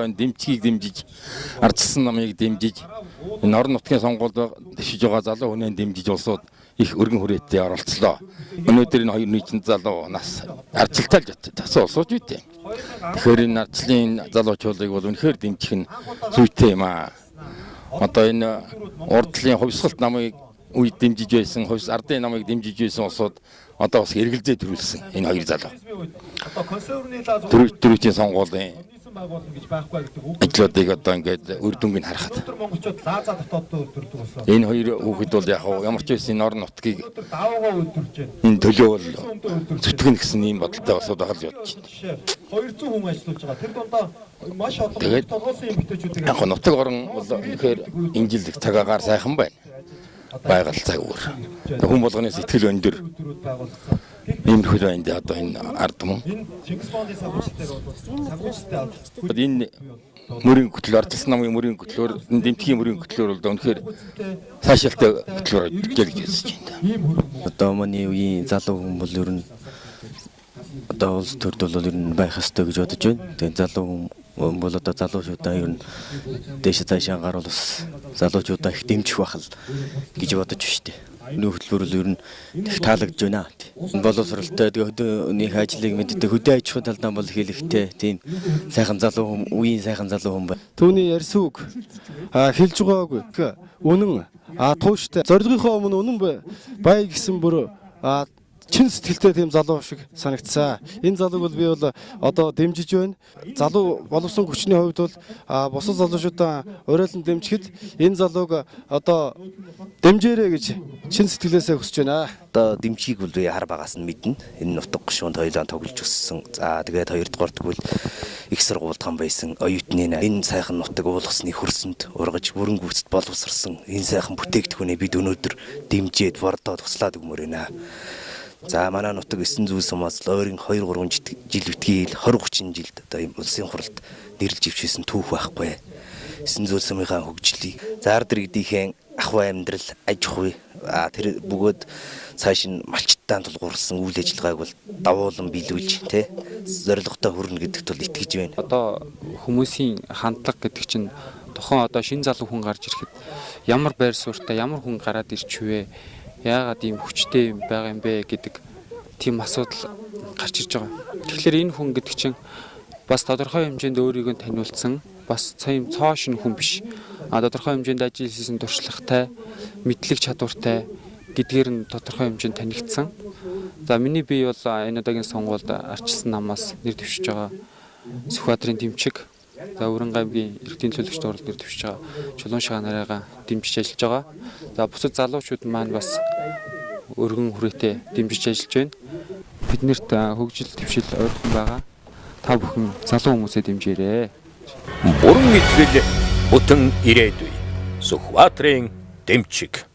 Энэ дэмжгийг дэмжиж, ардчилсан намыг дэмжиж, энэ орон нутгийн сонгуульд дэвшиж байгаа залуу хүнээ дэмжиж улсууд их өргөн хүрээтэй оролцлоо. Өнөөдөр энэ 2 нийтэн залуу нас ардчилтал тасаа олсооч үтэй. Тэгэхээр энэ ардчлалын залуучуудыг бол үнэхээр дэмжих нь зүйтэй юм аа. Одоо энэ урдлын хувьсгалт намыг үед дэмжиж байсан, ардын намыг дэмжиж байсан улсууд одоо бас эргэлзээ төрүүлсэн энэ 2 залуу. Дөрөвдүгээр сонгуулийн ажлуудыг одоо ингээд үр дүнг нь харахад энэ 2 хүүхэд бол яг ямар ч байсан энэ орон нутгийг энэ төлөө бол зүтгэн гэсэн ийм бодолтой болоод байгаа л бодож байна. 200 хүн ажиллаж байгаа. Тэр дундаа маш олон тодорхойлсон эмэгтэйчүүдийг яг нутаг орон бол үнэхээр энэ жил цаг агаар сайхан байна. Байгаль цаг өөр. Хүн болгоны сэтгэл өндөр. Иймэрхүү байнд одоо энэ ард түмэн. Энэ мөрийн хөтлөөр ардчилсан намын мөрийн хөтлөөр, дэмтгийн мөрийн хөтлөөр бол үнэхээр цаашаалтай хөтлөөр гэж хэлж байна. Одоо манай үеийн залуу хүн бол ер нь одоо улс төрд бол ер нь байх ёстой гэж бодож байна. Тэгээд залуу хүн бол одоо залуучуудаа ер нь дээш цаашаа гарвал бас залуучуудаа их дэмжих байх л гэж бодож байна шүү дээ. Нөх хөтөлбөр бол ер нь их таалагдж байна. Боловсралтай өдөөний ажлыг мэддэг хөдөө аж ахуйн талдаа бол хэлэхтэй тийм сайхан залуу хүн, үеийн сайхан залуу хүн байна. Түүний ярьсан үг хэлж байгаагүй. Үнэн тууштай зорилгынхоо өмнө үнэн бай гэсэн бүр чин сэтгэлтэй тийм залуу шиг санагдсан. Энэ залууг бол би бол одоо дэмжиж байна. Залуу боловсон хүчний хувьд бол бусад залуучуудаа уриалан дэмжихэд энэ залууг одоо дэмжээрэй гэж чин сэтгэлээсээ хүсэж байна. Одоо дэмжгийг бол би хар багаас нь мэднэ. Энэ нутаг гишүүнд хоёулаа тоглож өссөн. За тэгээд хоёрдугаар тэгвэл их сургууль том байсан. Оюутны энэ сайхан нутаг уулгасны хөрсөнд ургаж бүрэн гүйцэд боловсрсан энэ сайхан бүтээгдэхүүнээ бид өнөөдөр дэмжиж бордоо туслаад өгмөр байна. За манай нутаг 9 зүйл сумаас л ойрын 2-3 жил битгийл 20-30 жилд одоо улсын хурлд нэрлж ивчсэн түүх байхгүй. 9 зүйл сумынхаа хөгжлийг за ард иргэдийнхээ ахуй амьдрал, аж ахуй тэр бөгөөд цааш нь малчтаан тулгуурласан үйл ажиллагааг бол давуулан биелүүлж тэ зорилготой хүрнэ гэдэгт бол итгэж байна. Одоо хүмүүсийн хандлага гэдэг чинь тохон одоо шин залуу хүн гарч ирэхэд ямар байр суурьтай ямар хүн гараад ирчихвэ? Яагаад ийм хүчтэй байгаа юм бэ гэдэг тийм асуудал гарч ирж байгаа. Тэгэхээр энэ хүн гэдэг чинь бас тодорхой хэмжээнд өөрийгөө таниулсан, бас цаим цоошин хүн биш. Тодорхой хэмжээнд ажил хийсэн туршлагатай, мэдлэг чадвартай гэдгээр нь тодорхой хэмжээнд танигдсан. За миний бие бол энэ удаагийн сонгуульд ардчилсан намаас нэр дэвшиж байгаа Сүхбаатарын Тэмчиг. За Өрөн аймгийн иргэдийн төлөөлөгчд оролт нэр дэвшиж байгаа Чулуун шагаан нарайгаа дэмжиж ажиллаж байгаа. За бусад залуучууд маань бас өргөн хүрээтэй дэмжиж ажиллаж байна. Биднэрт хөгжил дэвшил ойрхон байгаа. Та бүхэн залуу хүмүүсээ дэмжээрэй. Бүрэн мэдлэл бүтэн ирээдүй. Сүхбаатарын Тэмчиг.